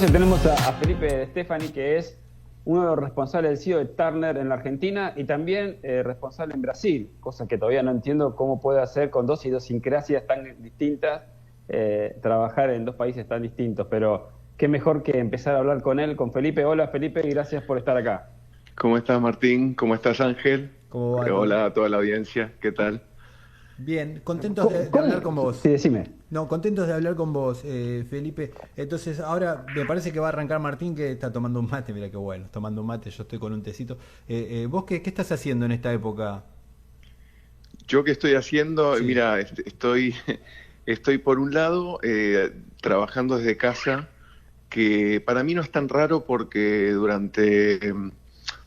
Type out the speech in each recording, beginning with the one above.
Entonces tenemos a Felipe De Stefani, que es uno de los responsables del CEO de Turner en la Argentina y también responsable en Brasil, cosa que todavía no entiendo cómo puede hacer con dos idiosincrasias tan distintas, trabajar en dos países tan distintos, pero qué mejor que empezar a hablar con él, con Felipe. Hola Felipe y gracias por estar acá. ¿Cómo estás, Martín? ¿Cómo estás, Ángel? ¿Cómo va todo? Hola a toda la audiencia, ¿qué tal? Bien, contentos ¿Cómo, de hablar con Sí, vos. decime. No, contentos de hablar con vos, Felipe. Entonces, ahora me parece que va a arrancar Martín, que está tomando un mate. Mira qué bueno, tomando un mate, yo estoy con un tecito. ¿Vos qué estás haciendo en esta época? Yo qué estoy haciendo, Sí. mira, estoy por un lado trabajando desde casa, que para mí no es tan raro porque durante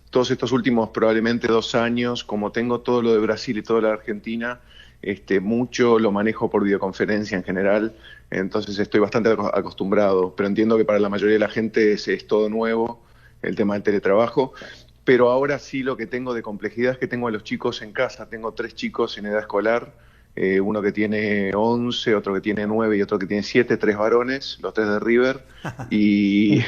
todos estos últimos probablemente 2 años, como tengo todo lo de Brasil y todo lo de Argentina, mucho lo manejo por videoconferencia en general, entonces estoy bastante acostumbrado, pero entiendo que para la mayoría de la gente es todo nuevo el tema del teletrabajo. Pero ahora sí lo que tengo de complejidad es que tengo a los chicos en casa. Tengo 3 chicos en edad escolar, uno que tiene 11, otro que tiene 9 y otro que tiene 7, 3 varones, los 3 de River, y,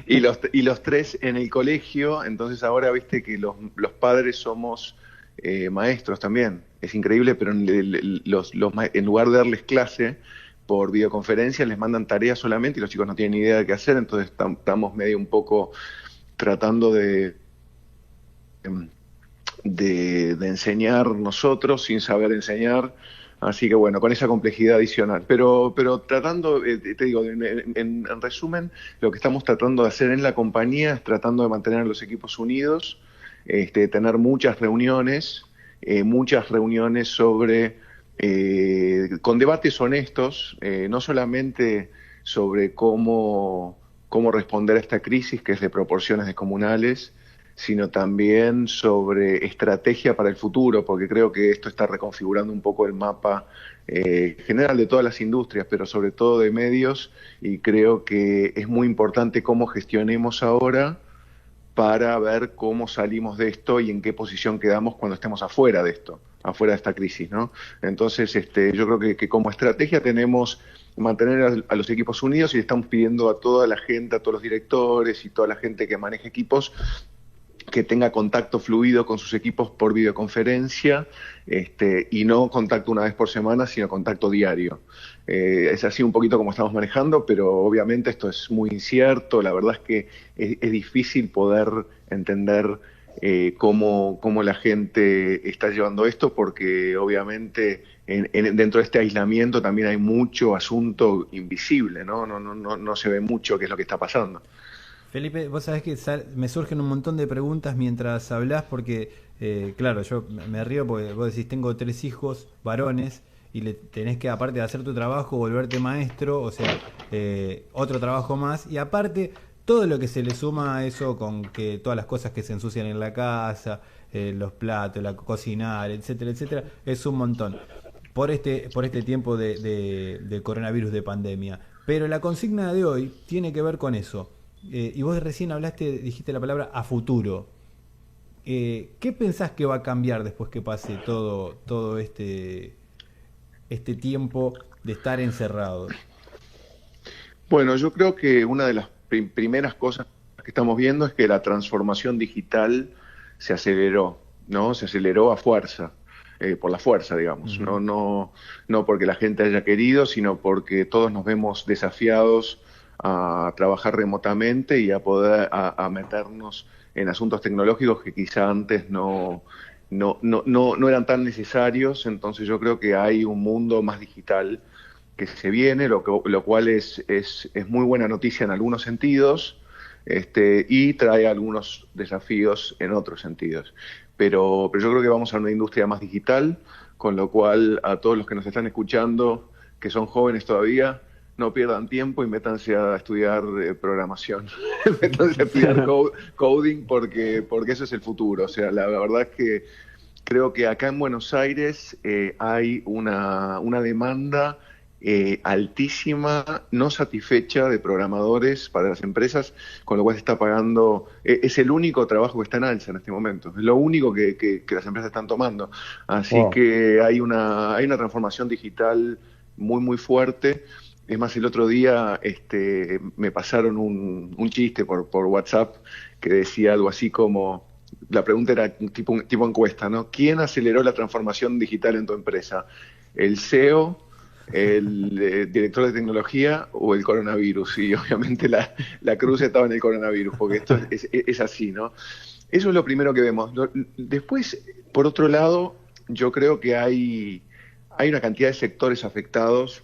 y los 3 en el colegio. Entonces ahora viste que los padres somos maestros también. Es increíble, pero en lugar de darles clase por videoconferencia, les mandan tareas solamente y los chicos no tienen ni idea de qué hacer. Entonces estamos medio un poco tratando de enseñar nosotros sin saber enseñar, así que bueno, con esa complejidad adicional. Pero tratando, te digo, en resumen, lo que estamos tratando de hacer en la compañía es tratando de mantener a los equipos unidos, tener muchas reuniones sobre, con debates honestos, no solamente sobre cómo responder a esta crisis que es de proporciones descomunales, sino también sobre estrategia para el futuro, porque creo que esto está reconfigurando un poco el mapa general de todas las industrias, pero sobre todo de medios, y creo que es muy importante cómo gestionemos ahora para ver cómo salimos de esto y en qué posición quedamos cuando estemos afuera de esto, afuera de esta crisis, ¿no? Entonces, yo creo que como estrategia tenemos mantener a los equipos unidos y le estamos pidiendo a toda la gente, a todos los directores y toda la gente que maneja equipos, que tenga contacto fluido con sus equipos por videoconferencia, y no contacto una vez por semana, sino contacto diario. Es así un poquito como estamos manejando, pero obviamente esto es muy incierto. La verdad es que es difícil poder entender cómo la gente está llevando esto, porque obviamente dentro de este aislamiento también hay mucho asunto invisible, ¿no? No se ve mucho qué es lo que está pasando. Felipe, vos sabés que me surgen un montón de preguntas mientras hablás porque, claro, yo me río porque vos decís, tengo 3 hijos varones y le tenés que, aparte de hacer tu trabajo, volverte maestro, o sea, otro trabajo más, y aparte todo lo que se le suma a eso con que todas las cosas que se ensucian en la casa, los platos, la cocinar, etcétera, etcétera, es un montón por este tiempo de coronavirus, de pandemia. Pero la consigna de hoy tiene que ver con eso. Y vos recién dijiste la palabra a futuro. ¿Qué pensás que va a cambiar después que pase todo este tiempo de estar encerrados? Bueno, yo creo que una de las primeras cosas que estamos viendo es que la transformación digital se aceleró, ¿no? Se aceleró a fuerza, por la fuerza, digamos. Ujú. No porque la gente haya querido, sino porque todos nos vemos desafiados a trabajar remotamente y a poder a meternos en asuntos tecnológicos que quizá antes no eran tan necesarios. Entonces yo creo que hay un mundo más digital que se viene, lo cual es muy buena noticia en algunos sentidos, y trae algunos desafíos en otros sentidos. Pero yo creo que vamos a una industria más digital, con lo cual a todos los que nos están escuchando, que son jóvenes todavía, no pierdan tiempo y métanse a estudiar programación, métanse a estudiar coding, porque eso es el futuro. O sea, la verdad es que creo que acá en Buenos Aires hay una demanda altísima, no satisfecha de programadores para las empresas, con lo cual se está pagando, es el único trabajo que está en alza en este momento, es lo único que las empresas están tomando. Así Wow. que hay una transformación digital muy, muy fuerte. Es más, el otro día me pasaron un chiste por WhatsApp que decía algo así como, la pregunta era tipo encuesta, ¿no? ¿Quién aceleró la transformación digital en tu empresa? ¿El CEO, el director de tecnología o el coronavirus? Y obviamente la cruz estaba en el coronavirus, porque esto es así, ¿no? Eso es lo primero que vemos. Después, por otro lado, yo creo que hay una cantidad de sectores afectados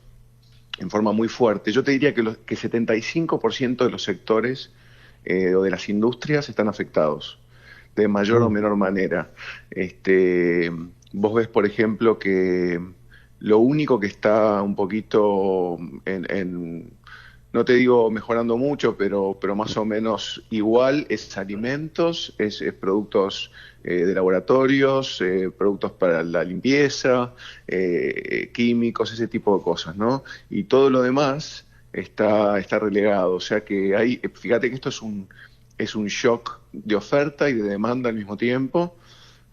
en forma muy fuerte. Yo te diría que 75% de los sectores o de las industrias están afectados, de mayor o menor manera. Vos ves, por ejemplo, que lo único que está un poquito no te digo mejorando mucho, pero más o menos igual, es alimentos, es productos de laboratorios, productos para la limpieza, químicos, ese tipo de cosas, ¿no? Y todo lo demás está relegado. O sea que fíjate que esto es un shock de oferta y de demanda al mismo tiempo,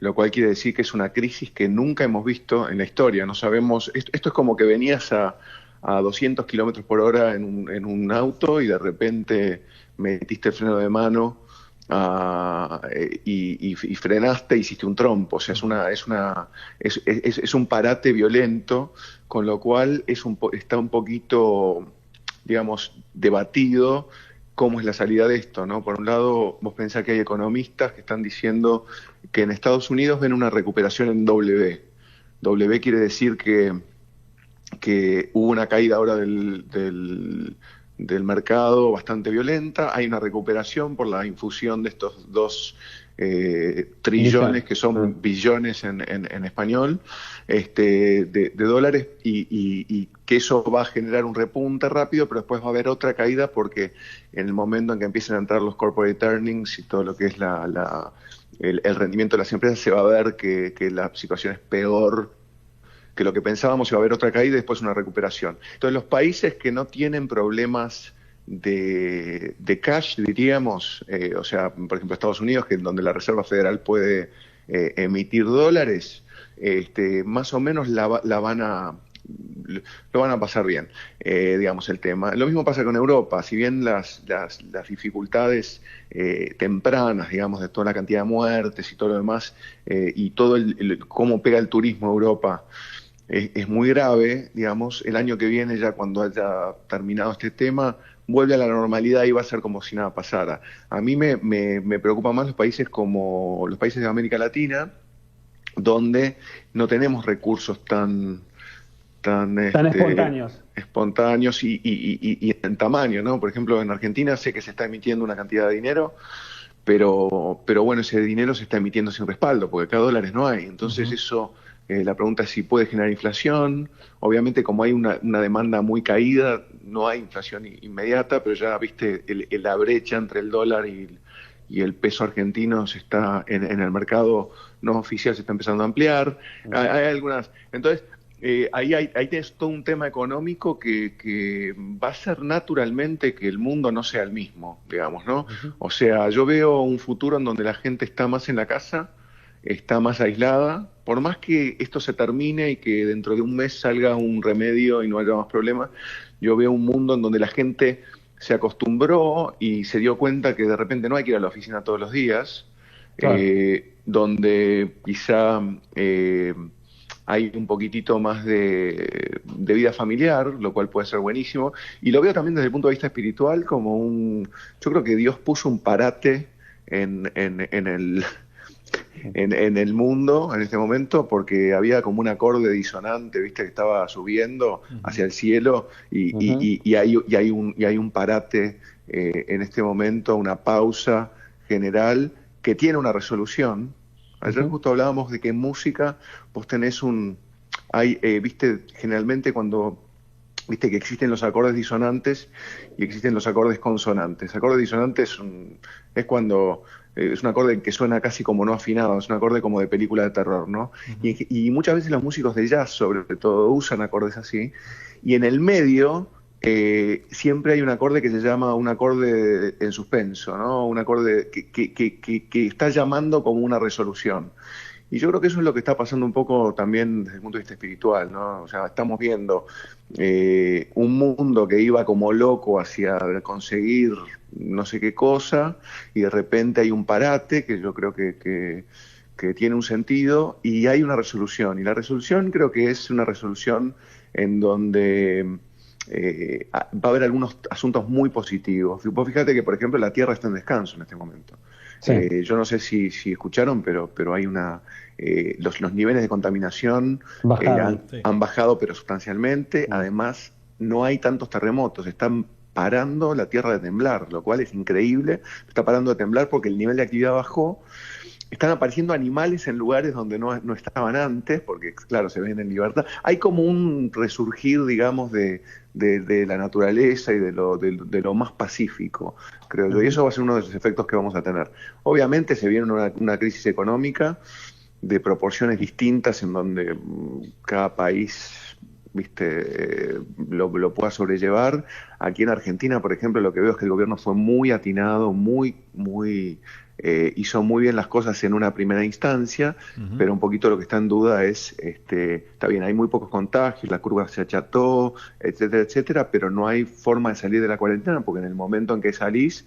lo cual quiere decir que es una crisis que nunca hemos visto en la historia. No sabemos, esto es como que venías a 200 kilómetros por hora en un auto y de repente metiste el freno de mano y frenaste, hiciste un trompo. O sea, es un parate violento, con lo cual está un poquito, digamos, debatido cómo es la salida de esto, ¿no? Por un lado, vos pensás que hay economistas que están diciendo que en Estados Unidos ven una recuperación en W. W quiere decir que hubo una caída ahora del mercado bastante violenta, hay una recuperación por la infusión de estos 2 trillones, que son billones en español, de dólares, y que eso va a generar un repunte rápido, pero después va a haber otra caída porque en el momento en que empiecen a entrar los corporate earnings y todo lo que es el rendimiento de las empresas, se va a ver que la situación es peor que lo que pensábamos, iba a haber otra caída y después una recuperación. Entonces, los países que no tienen problemas de cash, diríamos, o sea, por ejemplo, Estados Unidos, donde la Reserva Federal puede emitir dólares, más o menos lo van a pasar bien, digamos, el tema. Lo mismo pasa con Europa. Si bien las dificultades tempranas, digamos, de toda la cantidad de muertes y todo lo demás, y todo cómo pega el turismo a Europa, es muy grave, digamos, el año que viene, ya cuando haya terminado este tema, vuelve a la normalidad y va a ser como si nada pasara. A mí me preocupan más los países como los países de América Latina, donde no tenemos recursos tan espontáneos y en tamaño, ¿no? Por ejemplo, en Argentina sé que se está emitiendo una cantidad de dinero, pero bueno, ese dinero se está emitiendo sin respaldo, porque acá dólares no hay. Entonces eso, la pregunta es si puede generar inflación. Obviamente, como hay una demanda muy caída, no hay inflación inmediata, pero ya viste, la brecha entre el dólar y el peso argentino se está en el mercado no oficial, se está empezando a ampliar. Hay algunas. Entonces, ahí tienes todo un tema económico que va a hacer naturalmente que el mundo no sea el mismo, digamos, ¿no? O sea, yo veo un futuro en donde la gente está más en la casa, está más aislada, por más que esto se termine y que dentro de un mes salga un remedio y no haya más problemas, yo veo un mundo en donde la gente se acostumbró y se dio cuenta que de repente no hay que ir a la oficina todos los días, claro. Donde quizá hay un poquitito más de vida familiar, lo cual puede ser buenísimo, y lo veo también desde el punto de vista espiritual como yo creo que Dios puso un parate en el mundo en este momento, porque había como un acorde disonante, viste, que estaba subiendo hacia el cielo, y hay un parate en este momento, una pausa general que tiene una resolución. Ayer justo hablábamos de que en música vos tenés viste, generalmente viste que existen los acordes disonantes y existen los acordes consonantes. Acordes disonantes es cuando es un acorde que suena casi como no afinado, es un acorde como de película de terror, ¿no? Y muchas veces los músicos de jazz, sobre todo, usan acordes así, y en el medio siempre hay un acorde que se llama un acorde en suspenso, ¿no? Un acorde que está llamando como una resolución. Y yo creo que eso es lo que está pasando un poco también desde el punto de vista espiritual, ¿no? O sea, estamos viendo un mundo que iba como loco hacia conseguir no sé qué cosa, y de repente hay un parate que yo creo que tiene un sentido, y hay una resolución. Y la resolución creo que es una resolución en donde va a haber algunos asuntos muy positivos. Vos fíjate que, por ejemplo, la Tierra está en descanso en este momento. Sí. Yo no sé si escucharon, pero hay los niveles de contaminación Bajaron. han bajado, pero sustancialmente. Además, no hay tantos terremotos. Están parando la Tierra de temblar, lo cual es increíble. Está parando de temblar porque el nivel de actividad bajó. Están apareciendo animales en lugares donde no estaban antes, porque claro, se ven en libertad. Hay como un resurgir, digamos, de la naturaleza y de lo más pacífico, creo yo. Y eso va a ser uno de los efectos que vamos a tener. Obviamente se viene una crisis económica de proporciones distintas en donde cada país, viste, lo pueda sobrellevar. Aquí en Argentina, por ejemplo, lo que veo es que el gobierno fue muy atinado, hizo muy bien las cosas en una primera instancia, pero un poquito lo que está en duda es, está bien, hay muy pocos contagios, la curva se acható, etcétera, etcétera, pero no hay forma de salir de la cuarentena, porque en el momento en que salís,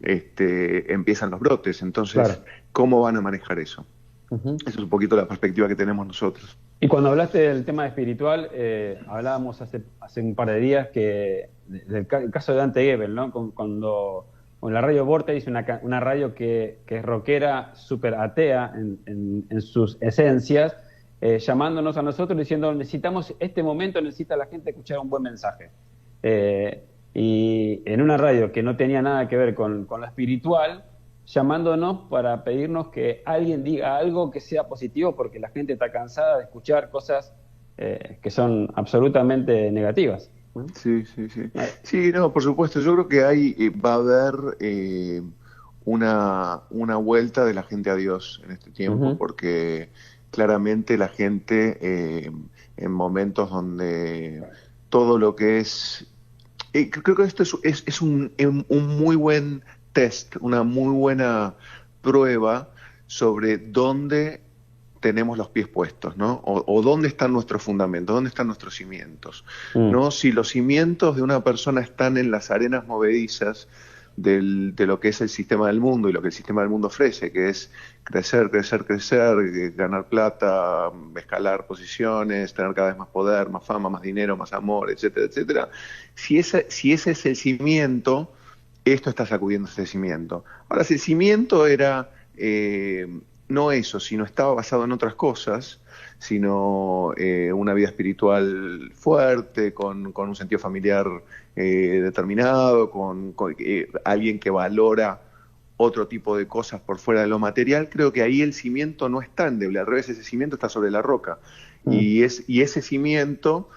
empiezan los brotes. Entonces, claro, ¿cómo van a manejar eso? Esa es un poquito la perspectiva que tenemos nosotros. Y cuando hablaste del tema espiritual, hablábamos hace un par de días del caso de Dante Gebel, ¿no? Cuando la radio Vortex, una radio que es rockera, súper atea en sus esencias, llamándonos a nosotros diciendo, este momento necesita la gente escuchar un buen mensaje. Y en una radio que no tenía nada que ver con lo espiritual, llamándonos para pedirnos que alguien diga algo que sea positivo, porque la gente está cansada de escuchar cosas que son absolutamente negativas. Sí. Sí, no, por supuesto. Yo creo que va a haber una vuelta de la gente a Dios en este tiempo, porque claramente la gente en momentos donde todo lo que es... creo que esto es un muy buen test, una muy buena prueba sobre dónde tenemos los pies puestos, ¿no? O dónde están nuestros fundamentos, dónde están nuestros cimientos, ¿no? Si los cimientos de una persona están en las arenas movedizas de lo que es el sistema del mundo y lo que el sistema del mundo ofrece, que es crecer, ganar plata, escalar posiciones, tener cada vez más poder, más fama, más dinero, más amor, etcétera, etcétera. Si ese es el cimiento, esto está sacudiendo ese cimiento. Ahora, si el cimiento era no eso, sino estaba basado en otras cosas, sino una vida espiritual fuerte, con un sentido familiar determinado, con alguien que valora otro tipo de cosas por fuera de lo material, creo que ahí el cimiento no está endeble, al revés, ese cimiento está sobre la roca. Y ese cimiento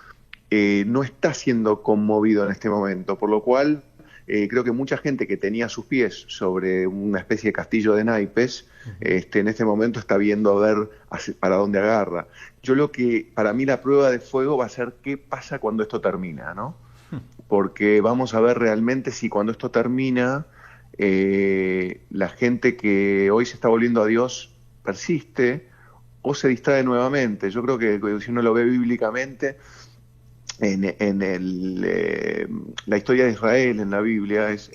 no está siendo conmovido en este momento, por lo cual creo que mucha gente que tenía sus pies sobre una especie de castillo de naipes, en este momento está viendo a ver para dónde agarra. Para mí la prueba de fuego va a ser qué pasa cuando esto termina, ¿no? Porque vamos a ver realmente si cuando esto termina, la gente que hoy se está volviendo a Dios persiste o se distrae nuevamente. Yo creo que si uno lo ve bíblicamente, la historia de Israel en la Biblia es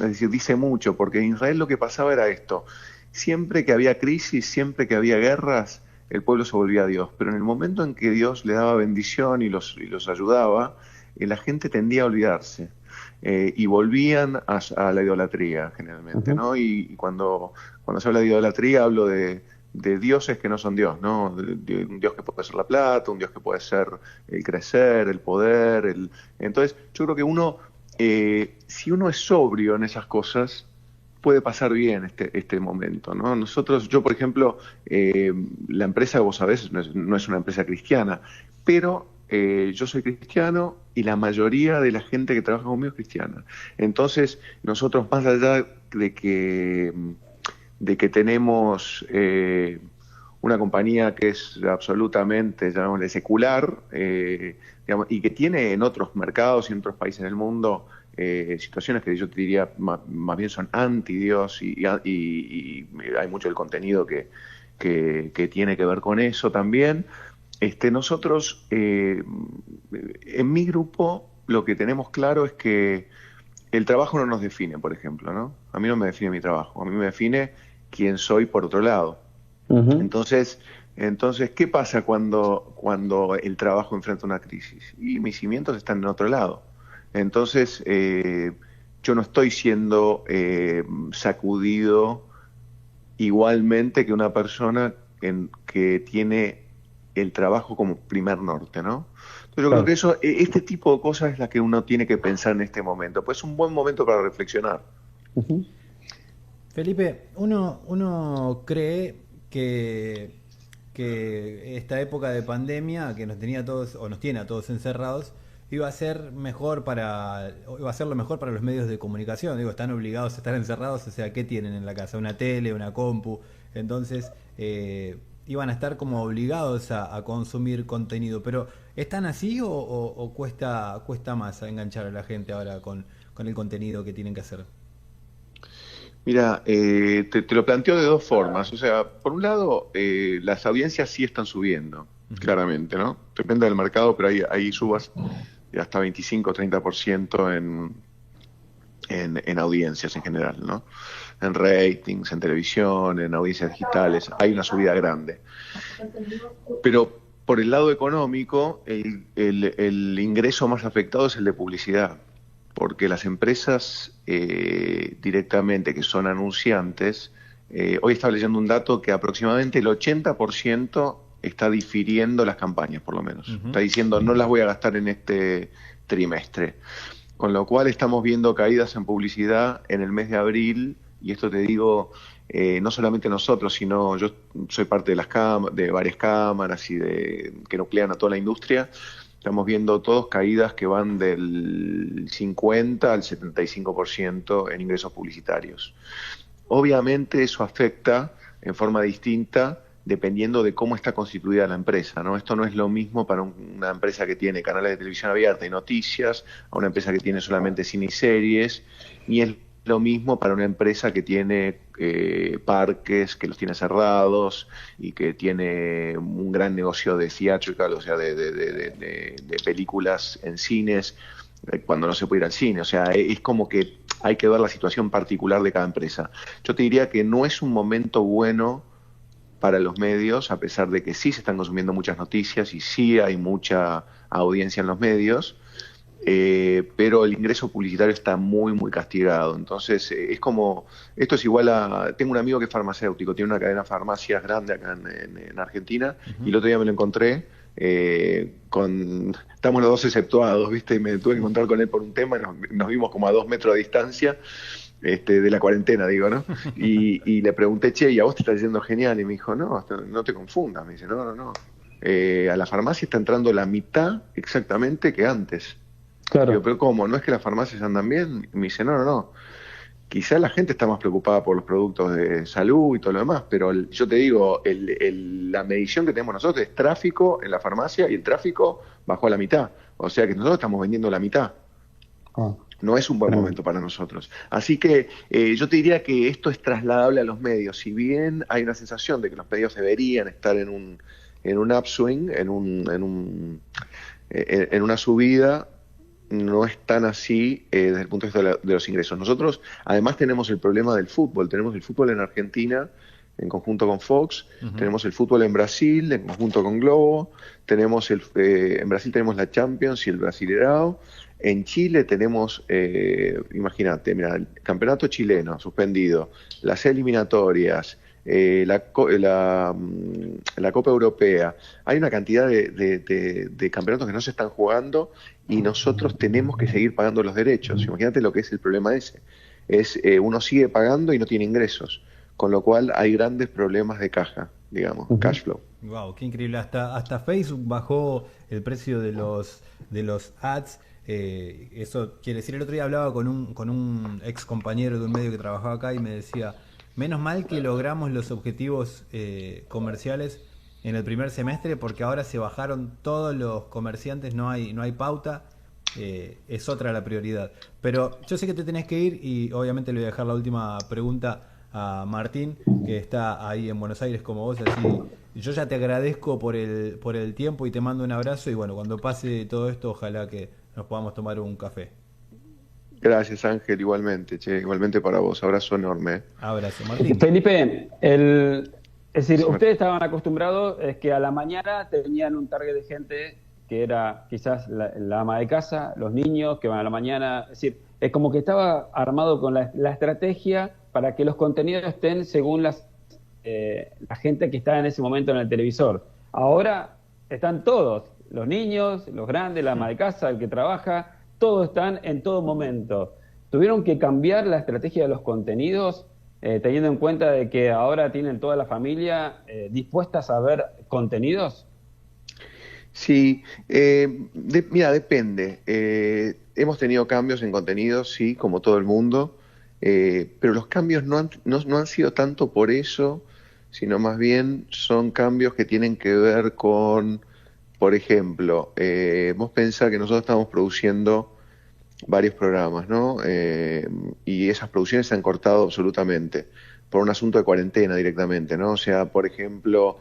decir, dice mucho, porque en Israel lo que pasaba era esto: siempre que había crisis, siempre que había guerras, el pueblo se volvía a Dios, pero en el momento en que Dios le daba bendición y los ayudaba, la gente tendía a olvidarse y volvían a la idolatría generalmente, ¿no? Y cuando se habla de idolatría, hablo de dioses que no son Dios, ¿no? De un Dios que puede ser la plata, un Dios que puede ser el crecer, el poder. Entonces, yo creo que si uno es sobrio en esas cosas, puede pasar bien este momento, ¿no? Yo, por ejemplo, la empresa, vos sabés, no es una empresa cristiana, pero yo soy cristiano y la mayoría de la gente que trabaja conmigo es cristiana. Entonces, nosotros, más allá de que tenemos una compañía que es absolutamente, llamémosle, secular, digamos, y que tiene en otros mercados y en otros países del mundo situaciones que yo te diría más bien son anti-Dios y hay mucho del contenido que tiene que ver con eso también. Nosotros, en mi grupo, lo que tenemos claro es que el trabajo no nos define, por ejemplo, ¿no? A mí no me define mi trabajo, a mí me define quién soy por otro lado. Ujú. Entonces, ¿qué pasa cuando el trabajo enfrenta una crisis? Y mis cimientos están en otro lado. Entonces, yo no estoy siendo sacudido igualmente que una persona que tiene el trabajo como primer norte, ¿no? Entonces yo creo que Claro. este tipo de cosas es la que uno tiene que pensar en este momento. Pues es un buen momento para reflexionar. Ujú. Felipe, uno cree que esta época de pandemia que nos tenía a todos o nos tiene a todos encerrados iba a ser iba a ser lo mejor para los medios de comunicación. Digo, están obligados a estar encerrados, o sea, ¿qué tienen en la casa? Una tele, una compu. Entonces, iban a estar como obligados a consumir contenido. Pero, ¿están así o cuesta más enganchar a la gente ahora con el contenido que tienen que hacer? Mira, te lo planteo de dos formas. O sea, por un lado, las audiencias sí están subiendo, Ujú. claramente, ¿no? Depende del mercado, pero hay subas de hasta 25-30% en audiencias en general, ¿no? En ratings, en televisión, en audiencias digitales, hay una subida grande. Pero por el lado económico, el ingreso más afectado es el de publicidad, porque las empresas directamente que son anunciantes, hoy estaba leyendo un dato que aproximadamente el 80% está difiriendo las campañas, por lo menos. Ujú. Está diciendo, no las voy a gastar en este trimestre. Con lo cual estamos viendo caídas en publicidad en el mes de abril, y esto te digo, no solamente nosotros, sino yo soy parte de de varias cámaras que nuclean a toda la industria. Estamos viendo todos caídas que van del 50 al 75% en ingresos publicitarios. Obviamente eso afecta en forma distinta dependiendo de cómo está constituida la empresa, ¿no? Esto no es lo mismo para una empresa que tiene canales de televisión abierta y noticias, a una empresa que tiene solamente cine y series, ni es lo mismo para una empresa que tiene parques, que los tiene cerrados y que tiene un gran negocio de theatrical, o sea, de películas en cines, cuando no se puede ir al cine. O sea, es como que hay que ver la situación particular de cada empresa. Yo te diría que no es un momento bueno para los medios, a pesar de que sí se están consumiendo muchas noticias y sí hay mucha audiencia en los medios, pero el ingreso publicitario está muy, muy castigado. Entonces, es como, esto es igual tengo un amigo que es farmacéutico, tiene una cadena de farmacias grande acá en Argentina, y Ujú. el otro día me lo encontré, estamos los dos exceptuados, ¿viste? Y me tuve que encontrar con él por un tema, y nos vimos como a 2 metros de distancia, de la cuarentena, digo, ¿no? Y le pregunté, che, ¿y a vos te está yendo genial? Y me dijo, no, no te confundas. Me dice, no, no, no. A la farmacia está entrando la mitad exactamente que antes. Digo, Claro. pero ¿cómo? ¿No es que las farmacias andan bien? Y me dice, no, no, no. Quizás la gente está más preocupada por los productos de salud y todo lo demás, pero yo te digo, la medición que tenemos nosotros es tráfico en la farmacia, y el tráfico bajó a la mitad. O sea que nosotros estamos vendiendo la mitad. Ah, No es un buen tremendo. momento para nosotros. Así que yo te diría que esto es trasladable a los medios. Si bien hay una sensación de que los medios deberían estar en un upswing, en una subida, no es tan así desde el punto de vista de los ingresos. Nosotros además tenemos el problema del fútbol. Tenemos el fútbol en Argentina en conjunto con Fox, Ujú. tenemos el fútbol en Brasil en conjunto con Globo, en Brasil tenemos la Champions y el Brasileirao. En Chile tenemos, imagínate, mira, el campeonato chileno suspendido, las eliminatorias, la Copa Europea. Hay una cantidad de campeonatos que no se están jugando, y nosotros tenemos que seguir pagando los derechos. Imagínate lo que es el problema ese. Uno sigue pagando y no tiene ingresos, con lo cual hay grandes problemas de caja, digamos, Ujú. cash flow. Wow, qué increíble. Hasta Facebook bajó el precio de los ads. Eso quiere decir, el otro día hablaba con un ex compañero de un medio que trabajaba acá y me decía, menos mal que logramos los objetivos comerciales en el primer semestre porque ahora se bajaron todos los comerciantes, no hay pauta es otra la prioridad. Pero yo sé que te tenés que ir y obviamente le voy a dejar la última pregunta a Martín, que está ahí en Buenos Aires como vos, así yo ya te agradezco por el tiempo y te mando un abrazo y bueno, cuando pase todo esto ojalá que nos podamos tomar un café. Gracias, Ángel, igualmente, che, igualmente para vos. Abrazo enorme. Abrazo, Martín. Felipe, es decir, ustedes estaban acostumbrados es que a la mañana tenían un target de gente que era quizás la ama de casa, los niños que van a la mañana, es decir, es como que estaba armado con la estrategia para que los contenidos estén según la gente que está en ese momento en el televisor. Ahora están todos, los niños, los grandes, la ama de casa, el que trabaja, todos están en todo momento. ¿Tuvieron que cambiar la estrategia de los contenidos teniendo en cuenta de que ahora tienen toda la familia dispuestas a ver contenidos? Sí, mira, depende. Hemos tenido cambios en contenidos, sí, como todo el mundo, pero los cambios no han sido tanto por eso, sino más bien son cambios que tienen que ver con, por ejemplo, vos pensás que nosotros estamos produciendo varios programas, ¿no? Y esas producciones se han cortado absolutamente por un asunto de cuarentena directamente, ¿no? O sea, por ejemplo,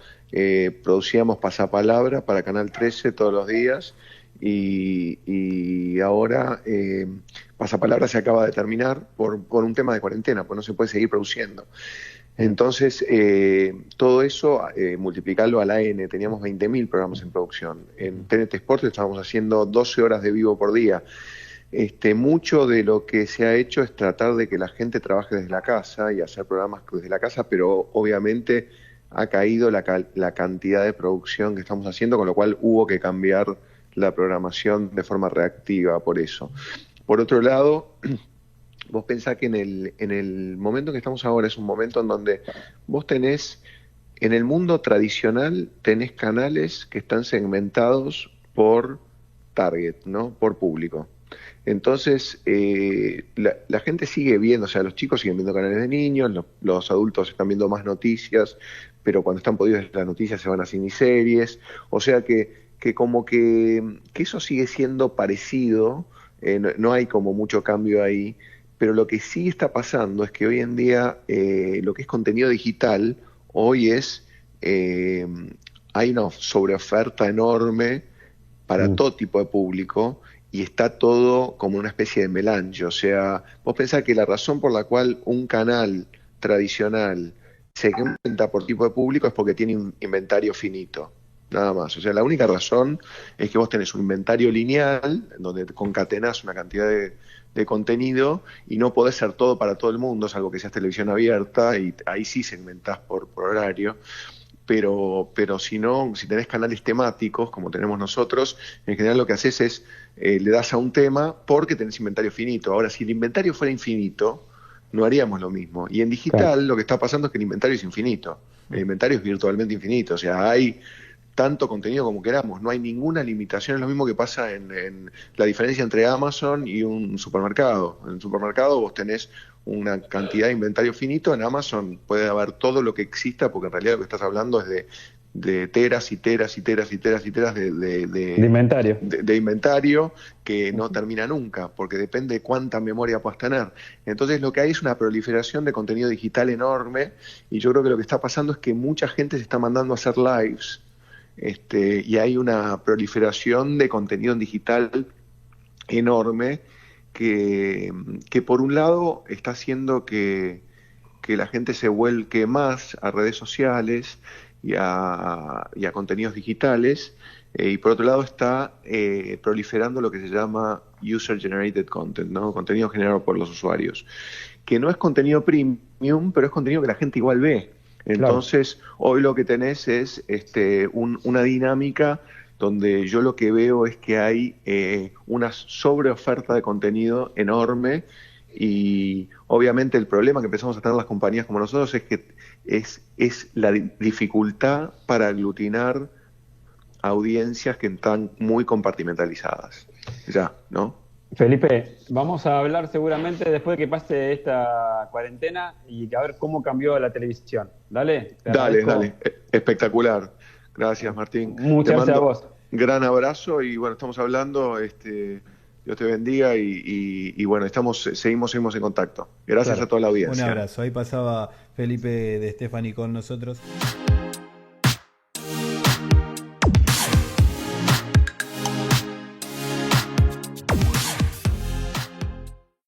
producíamos Pasapalabra para Canal 13 todos los días y ahora Pasapalabra se acaba de terminar por un tema de cuarentena, pues no se puede seguir produciendo. Entonces, todo eso, multiplicarlo a la N, teníamos 20.000 programas en producción. En TNT Sports estábamos haciendo 12 horas de vivo por día. Mucho de lo que se ha hecho es tratar de que la gente trabaje desde la casa y hacer programas desde la casa, pero obviamente ha caído la cantidad de producción que estamos haciendo, con lo cual hubo que cambiar la programación de forma reactiva por eso. Por otro lado, vos pensás que en el momento que estamos ahora es un momento en donde vos tenés, en el mundo tradicional, tenés canales que están segmentados por target, ¿no? Por público. Entonces, la gente sigue viendo, o sea, los chicos siguen viendo canales de niños, los adultos están viendo más noticias, pero cuando están podidas las noticias se van a ciniseries, o sea que como que eso sigue siendo parecido, no hay como mucho cambio ahí, pero lo que sí está pasando es que hoy en día lo que es contenido digital, hoy hay una sobreoferta enorme para todo tipo de público, y está todo como una especie de melange. O sea, vos pensás que la razón por la cual un canal tradicional se segmenta por tipo de público es porque tiene un inventario finito, nada más. O sea, la única razón es que vos tenés un inventario lineal, donde concatenás una cantidad de contenido, y no podés ser todo para todo el mundo, salvo que seas televisión abierta, y ahí sí segmentás por horario. Pero si no, si tenés canales temáticos, como tenemos nosotros, en general lo que haces es, le das a un tema porque tenés inventario finito. Ahora, si el inventario fuera infinito, no haríamos lo mismo. Y en digital lo que está pasando es que el inventario es infinito. El inventario es virtualmente infinito. O sea, hay tanto contenido como queramos. No hay ninguna limitación. Es lo mismo que pasa en la diferencia entre Amazon y un supermercado. En un supermercado vos tenés una cantidad de inventario finito. En Amazon puede haber todo lo que exista, porque en realidad lo que estás hablando es de teras y teras y teras y teras y teras de inventario. De inventario que no termina nunca, porque depende de cuánta memoria puedas tener. Entonces lo que hay es una proliferación de contenido digital enorme, y yo creo que lo que está pasando es que mucha gente se está mandando a hacer lives, y hay una proliferación de contenido en digital enorme que por un lado está haciendo que la gente se vuelque más a redes sociales y a contenidos digitales, y por otro lado está proliferando lo que se llama user-generated content, ¿no? Contenido generado por los usuarios, que no es contenido premium, pero es contenido que la gente igual ve. Entonces, claro, hoy lo que tenés es una dinámica donde yo lo que veo es que hay una sobreoferta de contenido enorme, y obviamente el problema que empezamos a tener las compañías como nosotros es que es la dificultad para aglutinar audiencias que están muy compartimentalizadas. Ya, ¿no? Felipe, vamos a hablar seguramente después de que pase esta cuarentena y a ver cómo cambió la televisión. Dale. Dale. Espectacular. Gracias, Martín. Muchas gracias a vos. Gran abrazo y bueno, estamos hablando. Dios te bendiga y bueno, seguimos en contacto. Gracias Claro. a toda la audiencia. Un abrazo. Ahí pasaba Felipe de Stefani con nosotros.